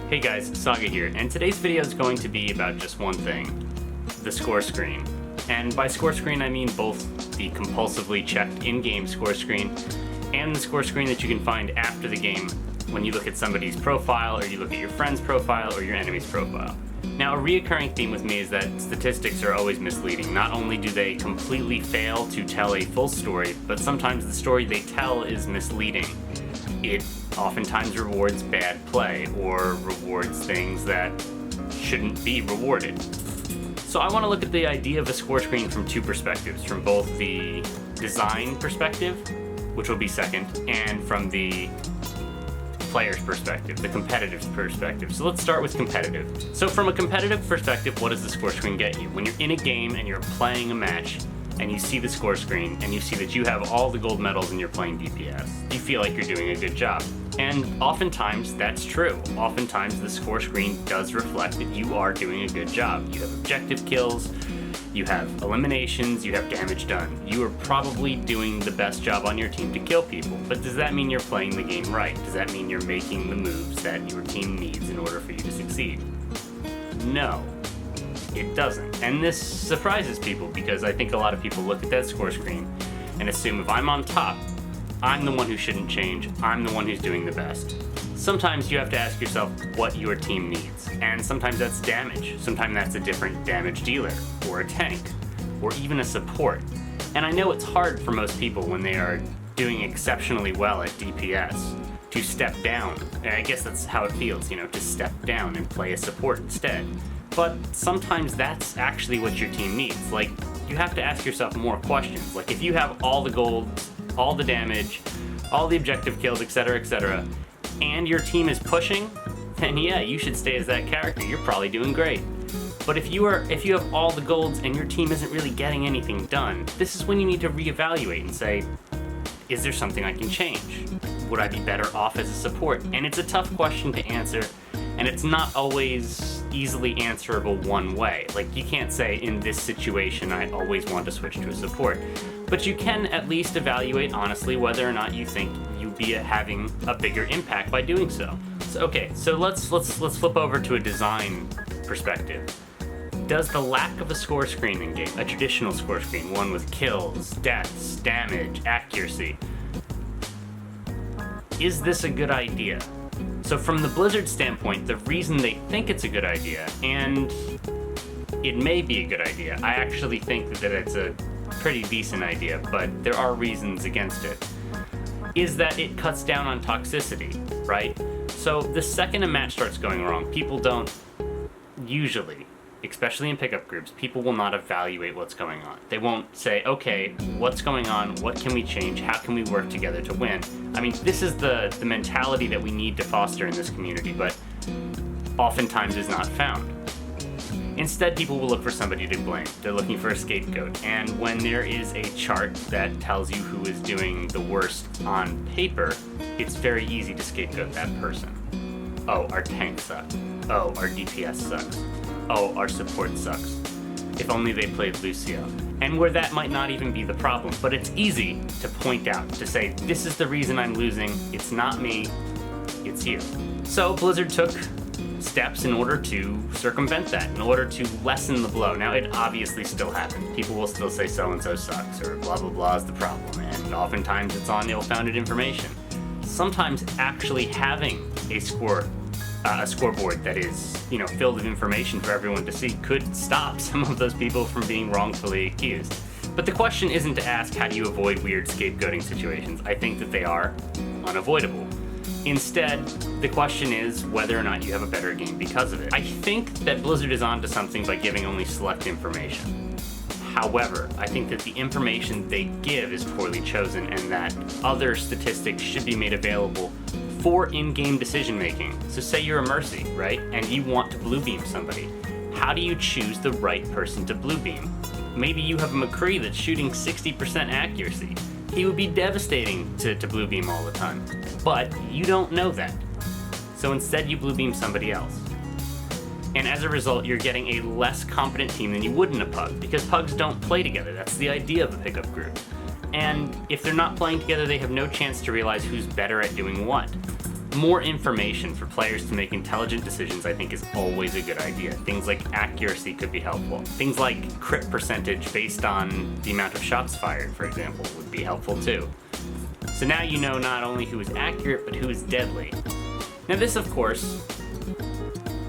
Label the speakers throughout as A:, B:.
A: Hey guys, Saga here, and today's video is going to be about just one thing, the score screen. And by score screen I mean both the compulsively checked in-game score screen and the score screen that you can find after the game when you look at somebody's profile, or you look at your friend's profile, or your enemy's profile. Now, a reoccurring theme with me is that statistics are always misleading. Not only do they completely fail to tell a full story, but sometimes the story they tell is misleading. It oftentimes rewards bad play, or rewards things that shouldn't be rewarded. So I want to look at the idea of a score screen from two perspectives, from both the design perspective, which will be second, and from the player's perspective, the competitive perspective. So let's start with competitive. So from a competitive perspective, what does the score screen get you? When you're in a game and you're playing a match, and you see the score screen, and you see that you have all the gold medals and you're playing DPS, you feel like you're doing a good job. And oftentimes, that's true. Oftentimes, the score screen does reflect that you are doing a good job. You have objective kills, you have eliminations, you have damage done. You are probably doing the best job on your team to kill people. But does that mean you're playing the game right? Does that mean you're making the moves that your team needs in order for you to succeed? No. It doesn't. And this surprises people because I think a lot of people look at that score screen and assume if I'm on top, I'm the one who shouldn't change, I'm the one who's doing the best. Sometimes you have to ask yourself what your team needs, and sometimes that's damage, sometimes that's a different damage dealer, or a tank, or even a support. And I know it's hard for most people when they are doing exceptionally well at DPS to step down, and I guess that's how it feels, to step down and play a support instead. But sometimes that's actually what your team needs. Like, you have to ask yourself more questions. Like, if you have all the gold, all the damage, all the objective kills, etc., and your team is pushing, then yeah, you should stay as that character. You're probably doing great. But if you have all the golds and your team isn't really getting anything done, this is when you need to reevaluate and say, is there something I can change? Would I be better off as a support? And it's a tough question to answer, and it's not always easily answerable one way. Like, you can't say, in this situation, I always want to switch to a support. But you can at least evaluate honestly whether or not you think you'd be having a bigger impact by doing so. So let's flip over to a design perspective. Does the lack of a score screen in game, a traditional score screen, one with kills, deaths, damage, accuracy, is this a good idea? So from the Blizzard standpoint, the reason they think it's a good idea, and it may be a good idea, I actually think that it's a pretty decent idea, but there are reasons against it, is that it cuts down on toxicity, right? So the second a match starts going wrong, people don't usually, especially in pickup groups, people will not evaluate what's going on. They won't say, okay, what's going on? What can we change? How can we work together to win? I mean, this is the mentality that we need to foster in this community, but oftentimes is not found. Instead, people will look for somebody to blame. They're looking for a scapegoat. And when there is a chart that tells you who is doing the worst on paper, it's very easy to scapegoat that person. Oh, our tank sucks. Oh, our DPS sucks. Oh, our support sucks. If only they played Lucio. And where that might not even be the problem, but it's easy to point out, to say, this is the reason I'm losing, it's not me, it's you. So Blizzard took steps in order to circumvent that, in order to lessen the blow. Now, it obviously still happens. People will still say so-and-so sucks, or blah blah blah is the problem, and oftentimes it's on ill-founded information. Sometimes actually having a scoreboard that is, filled with information for everyone to see could stop some of those people from being wrongfully accused. But the question isn't to ask, how do you avoid weird scapegoating situations? I think that they are unavoidable. Instead, the question is whether or not you have a better game because of it. I think that Blizzard is onto something by giving only select information. However, I think that the information they give is poorly chosen, and that other statistics should be made available for in-game decision-making. So say you're a Mercy, right? And you want to blue beam somebody. How do you choose the right person to blue beam? Maybe you have a McCree that's shooting 60% accuracy. He would be devastating to blue beam all the time. But you don't know that. So instead you blue beam somebody else. And as a result, you're getting a less competent team than you would in a pug, because pugs don't play together. That's the idea of a pickup group. And if they're not playing together, they have no chance to realize who's better at doing what. More information for players to make intelligent decisions, I think, is always a good idea. Things like accuracy could be helpful. Things like crit percentage based on the amount of shots fired, for example, would be helpful too. So now you know not only who is accurate, but who is deadly. Now this, of course,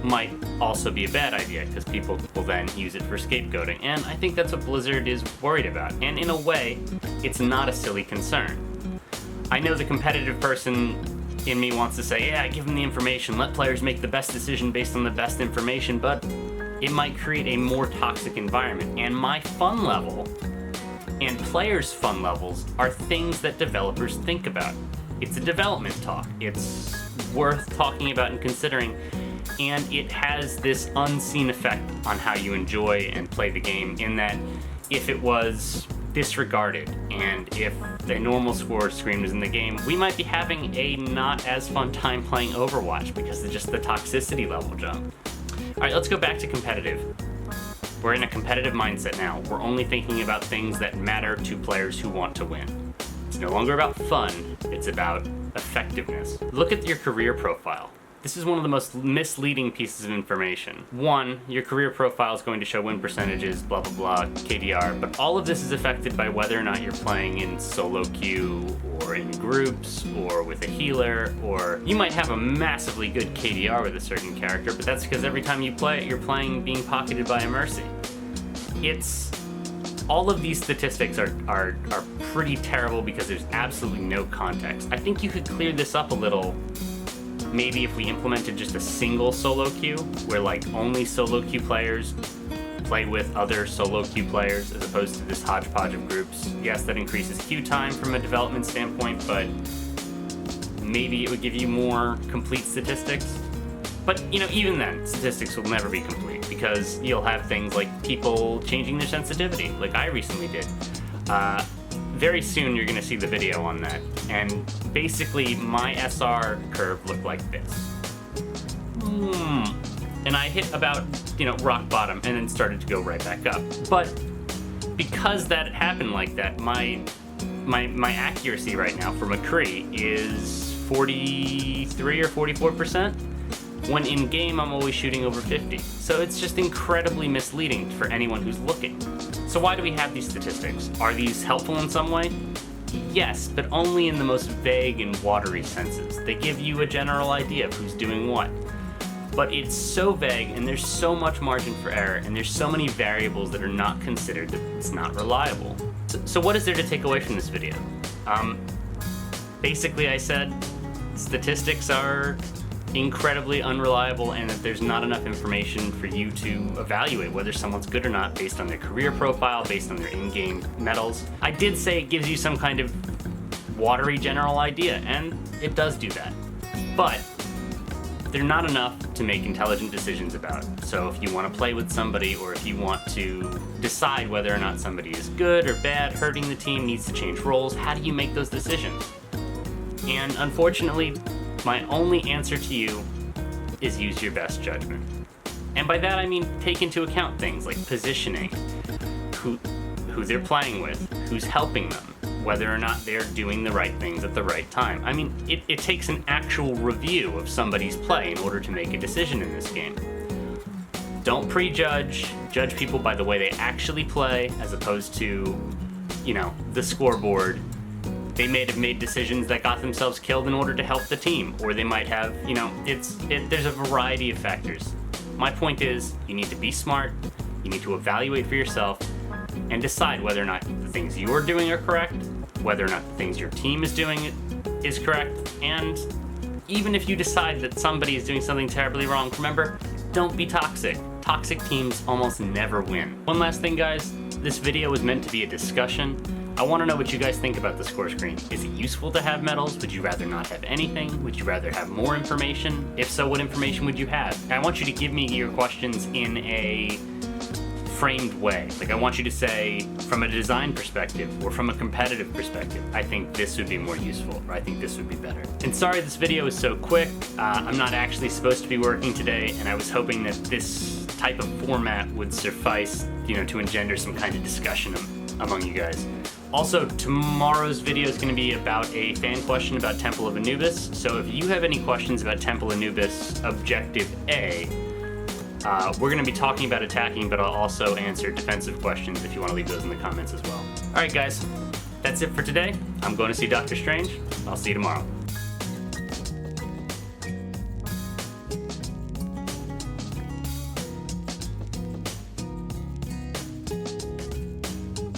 A: might also be a bad idea, because people will then use it for scapegoating, and I think that's what Blizzard is worried about. And in a way, it's not a silly concern. I know the competitive person in me wants to say, yeah, give them the information, let players make the best decision based on the best information, but it might create a more toxic environment. And my fun level and players' fun levels are things that developers think about. It's a development talk. It's worth talking about and considering, and it has this unseen effect on how you enjoy and play the game, in that if it was disregarded and if the normal score screen was in the game, we might be having a not as fun time playing Overwatch because of just the toxicity level jump. Alright, let's go back to competitive. We're in a competitive mindset now. We're only thinking about things that matter to players who want to win. It's no longer about fun, it's about effectiveness. Look at your career profile. This is one of the most misleading pieces of information. One, your career profile is going to show win percentages, blah blah blah, KDR, but all of this is affected by whether or not you're playing in solo queue, or in groups, or with a healer, or you might have a massively good KDR with a certain character, but that's because every time you play it, you're playing being pocketed by a Mercy. All of these statistics are pretty terrible because there's absolutely no context. I think you could clear this up a little. Maybe if we implemented just a single solo queue, where like only solo queue players play with other solo queue players as opposed to this hodgepodge of groups. Yes, that increases queue time from a development standpoint, but maybe it would give you more complete statistics. But you know, even then, statistics will never be complete because you'll have things like people changing their sensitivity, like I recently did. Very soon you're gonna see the video on that, and basically my SR curve looked like this. And I hit about, rock bottom and then started to go right back up. But because that happened like that, my accuracy right now for McCree is 43 or 44%, when in game I'm always shooting over 50. So it's just incredibly misleading for anyone who's looking. So why do we have these statistics? Are these helpful in some way? Yes, but only in the most vague and watery senses. They give you a general idea of who's doing what. But it's so vague, and there's so much margin for error, and there's so many variables that are not considered that it's not reliable. So what is there to take away from this video? Basically I said statistics are incredibly unreliable, and that there's not enough information for you to evaluate whether someone's good or not based on their career profile, based on their in-game medals. I did say it gives you some kind of watery general idea, and it does do that. But they're not enough to make intelligent decisions about. So if you want to play with somebody, or if you want to decide whether or not somebody is good or bad, hurting the team, needs to change roles, how do you make those decisions? And unfortunately, my only answer to you is use your best judgment. And by that I mean take into account things like positioning, who they're playing with, who's helping them, whether or not they're doing the right things at the right time. I mean, it takes an actual review of somebody's play in order to make a decision in this game. Don't prejudge, judge people by the way they actually play, as opposed to, the scoreboard. They may have made decisions that got themselves killed in order to help the team, or they might have, there's a variety of factors. My point is, you need to be smart, you need to evaluate for yourself, and decide whether or not the things you are doing are correct, whether or not the things your team is doing is correct, and even if you decide that somebody is doing something terribly wrong, remember, don't be toxic. Toxic teams almost never win. One last thing, guys, this video was meant to be a discussion. I want to know what you guys think about the score screen. Is it useful to have medals? Would you rather not have anything? Would you rather have more information? If so, what information would you have? And I want you to give me your questions in a framed way. Like, I want you to say, from a design perspective or from a competitive perspective, I think this would be more useful, or I think this would be better. And sorry this video is so quick. I'm not actually supposed to be working today, and I was hoping that this type of format would suffice, to engender some kind of discussion among you guys. Also, tomorrow's video is going to be about a fan question about Temple of Anubis. So if you have any questions about Temple Anubis Objective A, we're going to be talking about attacking, but I'll also answer defensive questions if you want to leave those in the comments as well. All right, guys, that's it for today. I'm going to see Doctor Strange. I'll see you tomorrow.